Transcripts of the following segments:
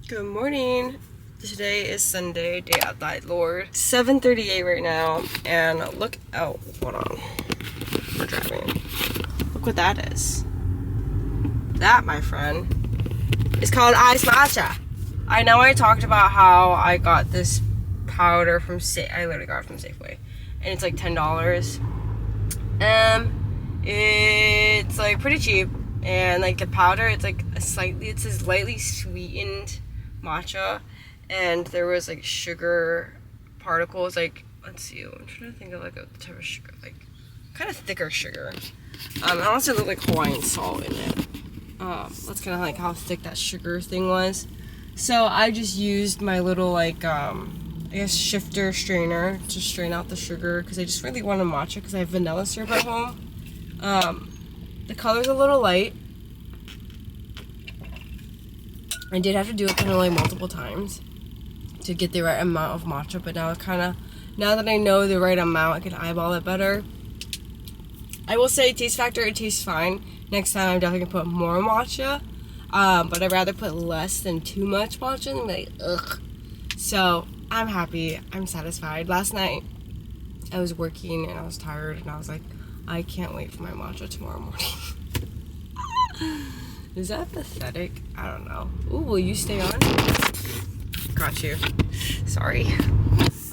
Good morning. Today is Sunday, day of thy Lord. 7:38 right now, and look out. Hold on. We're driving. Look what that is. That, my friend, is called Ice Matcha. I know I talked about how I got this powder from I literally got it from Safeway, and it's like $10. It's like pretty cheap, and like the powder, it's like it's a slightly sweetened matcha, and there was like sugar particles, like, let's see, I'm trying to think of like a type of sugar, like kind of thicker sugar. It also looked like Hawaiian salt in it. That's kind of like how thick that sugar thing was. So I just used my little like I guess shifter strainer to strain out the sugar, because I just really wanted matcha because I have vanilla syrup at home. The color's a little light. I did have to do it kind of like multiple times to get the right amount of matcha, but now now that I know the right amount, I can eyeball it better. I will say taste factor, it tastes fine. Next time I'm definitely gonna put more matcha, but I'd rather put less than too much matcha and be like, ugh. So I'm happy, I'm satisfied. Last night I was working and I was tired and I was like, I can't wait for my matcha tomorrow morning. Is that pathetic? I don't know. Ooh, will you stay on? Got you. Sorry.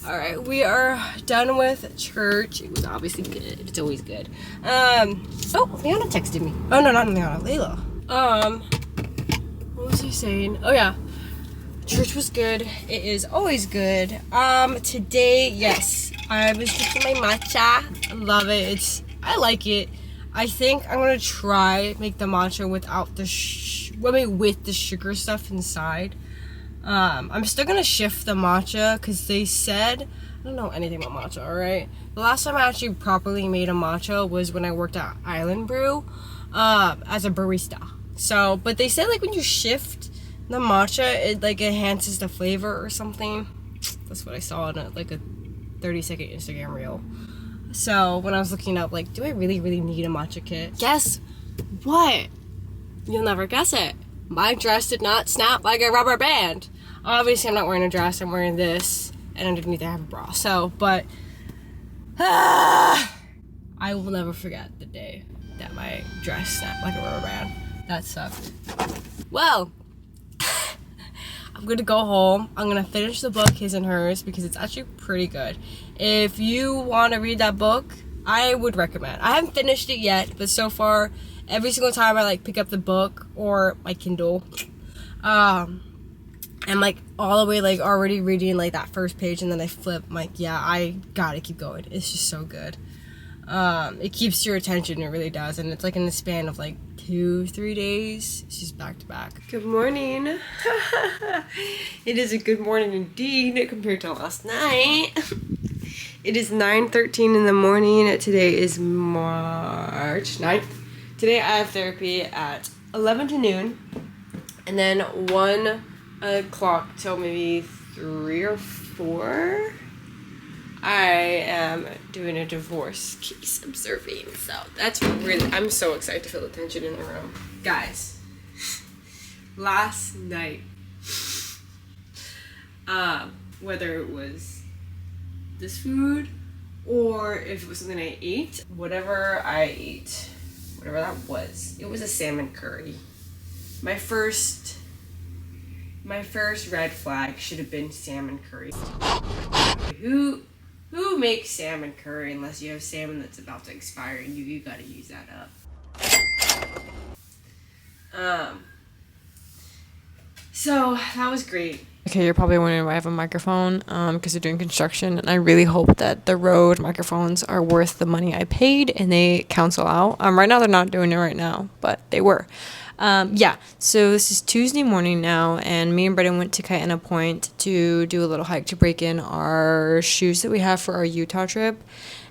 Alright, we are done with church. It was obviously good. It's always good. Oh, Leona texted me. Oh, no, not Leona. Layla. What was I saying? Oh, yeah. Church was good. It is always good. Today, yes, I was drinking my matcha. I love it. I like it. I think I'm gonna try make the matcha without the with the sugar stuff inside. I'm still gonna shift the matcha because they said, I don't know anything about matcha, alright? The last time I actually properly made a matcha was when I worked at Island Brew as a barista. So, but they said like when you shift the matcha, it like enhances the flavor or something. That's what I saw in a 30-second Instagram reel. So when I was looking up, like, do I really need a matcha kit? Guess what? You'll never guess it. My dress did not snap like a rubber band. Obviously, I'm not wearing a dress. I'm wearing this, and underneath I have a bra. So, but I will never forget the day that my dress snapped like a rubber band. That sucked. Well, I'm gonna go home. I'm gonna finish the book, His and Hers, because it's actually pretty good. If you want to read that book, I would recommend. I haven't finished it yet, but so far, every single time I like pick up the book or my Kindle, I'm like all the way like already reading like that first page, and then I flip. I'm like, yeah, I gotta keep going. It's just so good. It keeps your attention. It really does, and it's like in the span of like 2-3 days. It's just back to back. Good morning. It is a good morning indeed compared to last night. It is 9:13 in the morning. Today is March 9th. Today I have therapy at 11 to noon, and then 1 o'clock till maybe 3 or 4. I am doing a divorce case observing, so that's really, I'm so excited to feel the tension in the room. Guys, last night, whether it was this food or if it was something I ate, whatever I ate, whatever that was, it was a salmon curry. My first red flag should have been salmon curry. Who makes salmon curry unless you have salmon that's about to expire and you gotta use that up. So that was great. Okay, you're probably wondering why I have a microphone, because they're doing construction, and I really hope that the Rode microphones are worth the money I paid and they cancel out. Right now they're not doing it right now, but they were. Yeah, so this is Tuesday morning now, and me and Brendan went to Kaena Point to do a little hike to break in our shoes that we have for our Utah trip,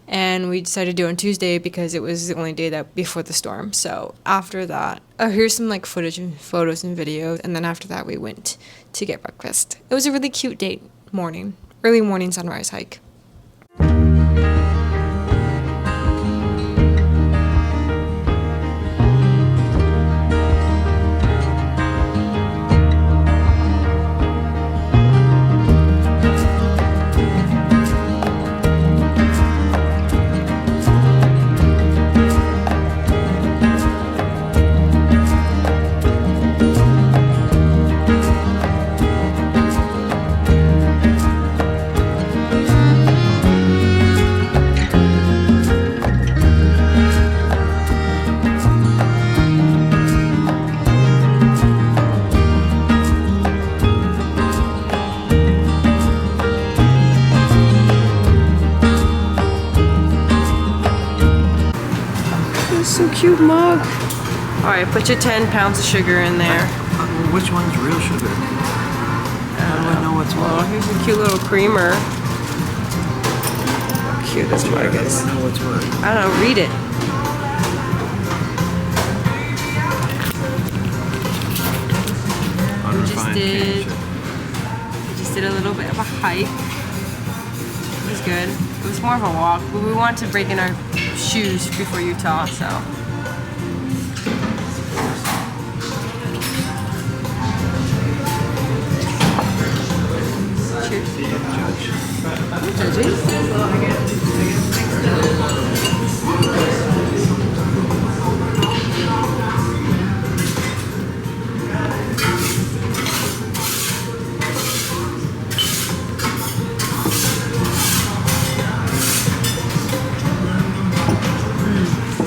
and we decided to do it on Tuesday because it was the only day that before the storm. So after that, here's some like footage and photos and videos, and then after that we went to get breakfast. It was a really cute early morning sunrise hike. cute mug. All right, put your 10 pounds of sugar in there. Which one's real sugar? How do I know what's Oh, what? here's a cute little creamer. How cute this mug I is. don't know what's what. I don't know, read it. Unrefined cane did- sugar. We just did a little bit of a hike. It was good. It was more of a walk, but we wanted to break in our shoes before Utah, so. Cheers. Judges.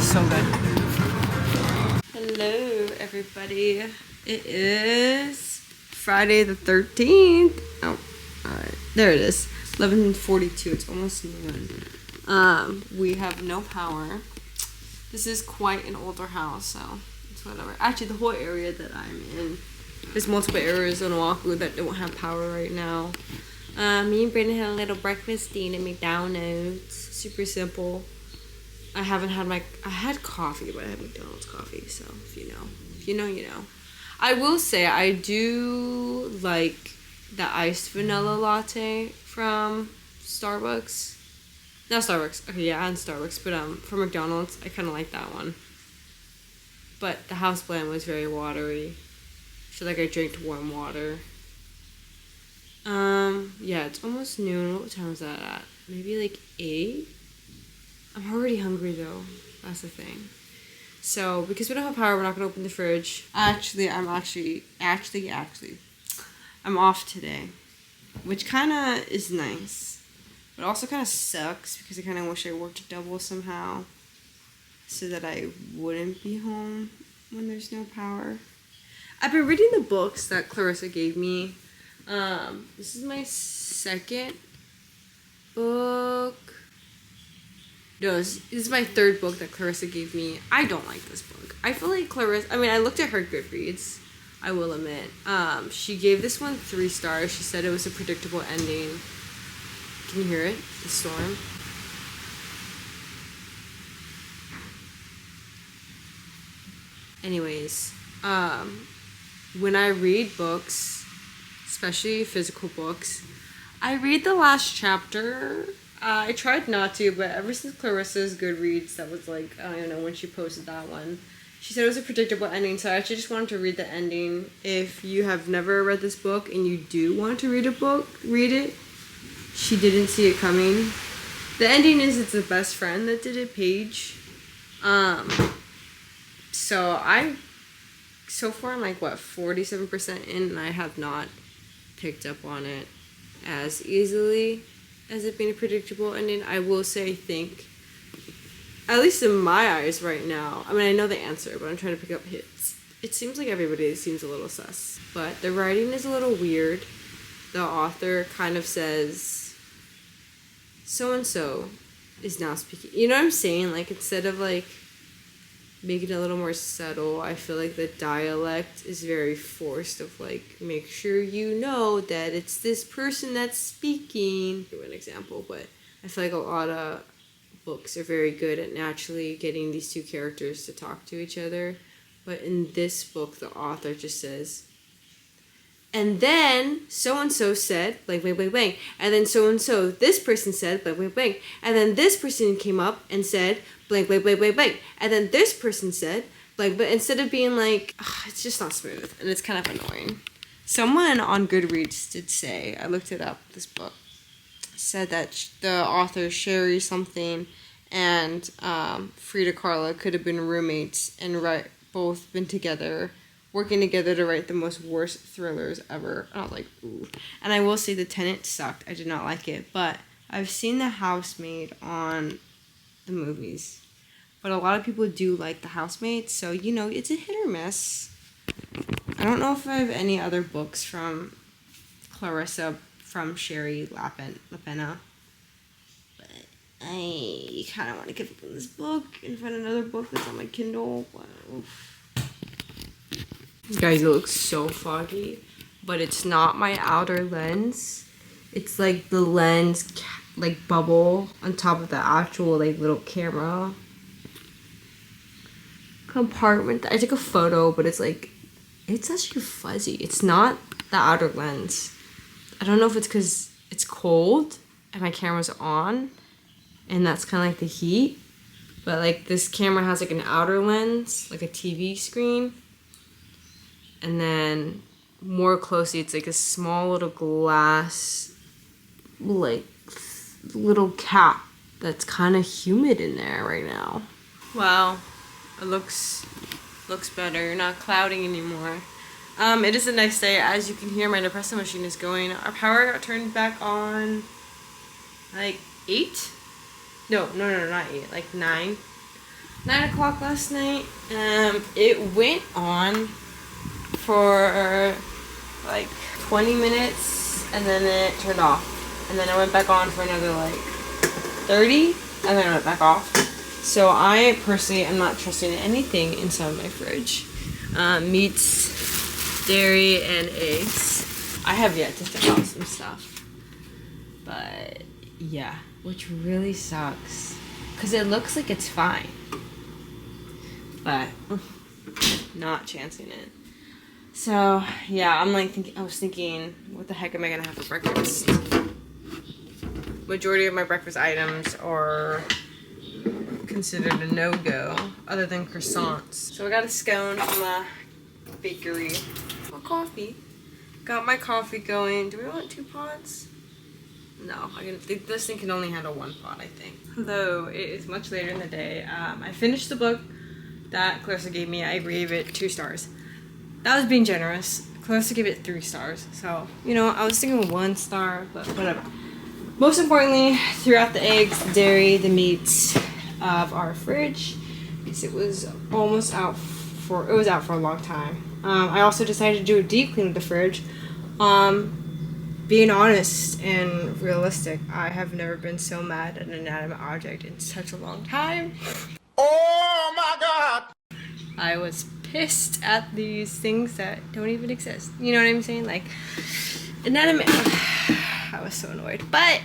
So good. Hello, everybody. It is Friday the 13th. Oh, alright. There it is. 11:42. It's almost noon. We have no power. This is quite an older house, so it's whatever. Actually, the whole area that I'm in, there's multiple areas on Oahu that don't have power right now. Me and Brandon had a little breakfast eating at McDonald's. Super simple. I haven't had I had coffee, but I had McDonald's coffee, so if you know, you know. I will say I do like the iced vanilla latte from Starbucks. Not Starbucks. Okay, yeah, and Starbucks, but from McDonald's, I kind of like that one. But the house blend was very watery. I feel like I drank warm water. Yeah, it's almost noon. What time is that at? Maybe like 8? I'm already hungry though. That's the thing. So, because we don't have power, we're not gonna open the fridge. Actually, I'm off today, which kind of is nice, but also kind of sucks because I kind of wish I worked double somehow, so that I wouldn't be home when there's no power. I've been reading the books that Clarissa gave me. This is my second book. No, this is my third book that Clarissa gave me. I don't like this book. I feel like Clarissa, I looked at her Goodreads, I will admit. She gave this one 3 stars. She said it was a predictable ending. Can you hear it? The storm. Anyways, when I read books, especially physical books, I read the last chapter. I tried not to, but ever since Clarissa's Goodreads, that was like, I don't know, when she posted that one, she said it was a predictable ending, so I actually just wanted to read the ending. If you have never read this book and you do want to read a book, read it. She didn't see it coming. The ending is it's the best friend that did it, Paige. So far I'm like, 47% in, and I have not picked up on it as easily as it being a predictable ending. I will say, I think, at least in my eyes right now, I know the answer, but I'm trying to pick up hits. It seems like everybody seems a little sus. But the writing is a little weird. The author kind of says, so-and-so is now speaking. You know what I'm saying? Like, instead of, like, making it a little more subtle, I feel like the dialect is very forced of, like, make sure you know that it's this person that's speaking. Give an example, but I feel like a lot of books are very good at naturally getting these two characters to talk to each other. But in this book, the author just says, and then so-and-so said, blank, blank, blank, blank. And then so-and-so, this person said, blank, blank, blank. And then this person came up and said, blank, blank, blank, blank, blank. And then this person said, blank, but instead of being like, it's just not smooth. And it's kind of annoying. Someone on Goodreads did say, I looked it up, this book, said that the author, Sherry something, and Frida Kahlo could have been roommates and both been together, working together to write the most worst thrillers ever. And I was like, ooh. And I will say The Tenant sucked. I did not like it. But I've seen The Housemaid on the movies. But a lot of people do like The Housemaid. So, it's a hit or miss. I don't know if I have any other books from Clarissa from Sherry Lapena. But I kind of want to give up on this book and find another book that's on my Kindle. Wow. Guys, it looks so foggy, but it's not my outer lens. It's like the lens, like bubble on top of the actual like little camera compartment. I took a photo, but it's like, it's actually fuzzy. It's not the outer lens. I don't know if it's because it's cold and my camera's on, and that's kind of like the heat. But like this camera has like an outer lens, like a TV screen. And then more closely, it's like a small little glass, like little cap that's kind of humid in there right now. Wow, it looks better. Not clouding anymore. It is the next day. As you can hear, my Nespresso machine is going. Our power got turned back on like 8? No, not 8. Like 9. 9 o'clock last night. It went on for like 20 minutes and then it turned off. And then I went back on for another like 30 and then I went back off. So I personally am not trusting anything inside my fridge. Meats, dairy, and eggs. I have yet to thaw out some stuff. But yeah, which really sucks. Because it looks like it's fine. But not chancing it. So yeah, I'm like I was thinking, what the heck am I gonna have for breakfast? Majority of my breakfast items are considered a no-go, other than croissants. So I got a scone from the bakery. Got coffee. Got my coffee going. Do we want 2 pots? No, this thing can only handle 1 pot, I think. Hello, it is much later in the day. I finished the book that Clarissa gave me. I gave it 2 stars. That was being generous. Clarissa gave it 3 stars. So, you know, I was thinking 1 star, but whatever. Most importantly, throughout the eggs, the dairy, the meats of our fridge, because it was almost out for a long time. I also decided to do a deep clean of the fridge. Being honest and realistic, I have never been so mad at an inanimate object in such a long time. Oh my god! I was pissed at these things that don't even exist. You know what I'm saying? Like, inanimate. I was so annoyed. But,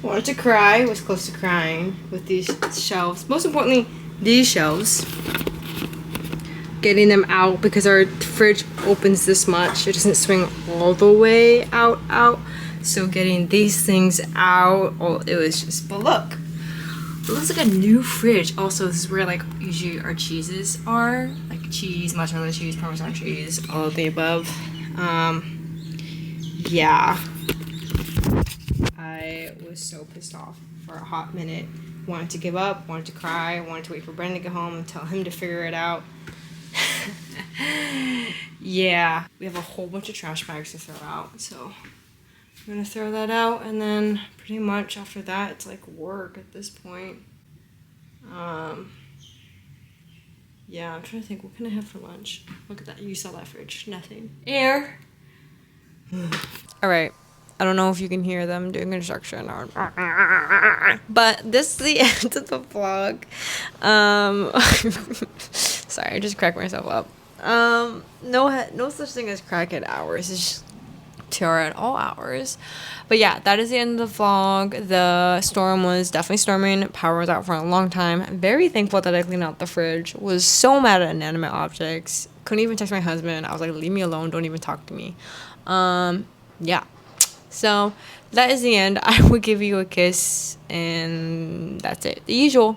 wanted to cry, was close to crying with these shelves. Most importantly, these shelves. Getting them out because our fridge opens this much. It doesn't swing all the way out. So getting these things out, it was just, but look. It looks like a new fridge. Also, this is where like usually our cheeses are. Like cheese, mozzarella cheese, Parmesan cheese, all of the above. Yeah. I was so pissed off for a hot minute. Wanted to give up, wanted to cry, wanted to wait for Brendan to get home and tell him to figure it out. Yeah. We have a whole bunch of trash bags to throw out, so I'm gonna throw that out, and then pretty much after that it's like work at this point. Yeah, I'm trying to think, what can I have for lunch? Look at that, you saw that fridge. Nothing. Air. All right. I don't know if you can hear them doing construction or, but this is the end of the vlog. Sorry, I just cracked myself up. No such thing as crackhead hours. It's just terror at all hours. But yeah, that is the end of the vlog. The storm was definitely storming. Power was out for a long time. I'm very thankful that I cleaned out the fridge. Was so mad at inanimate objects. Couldn't even text my husband. I was like, leave me alone. Don't even talk to me. Yeah. So that is the end. I will give you a kiss, and that's it. The usual.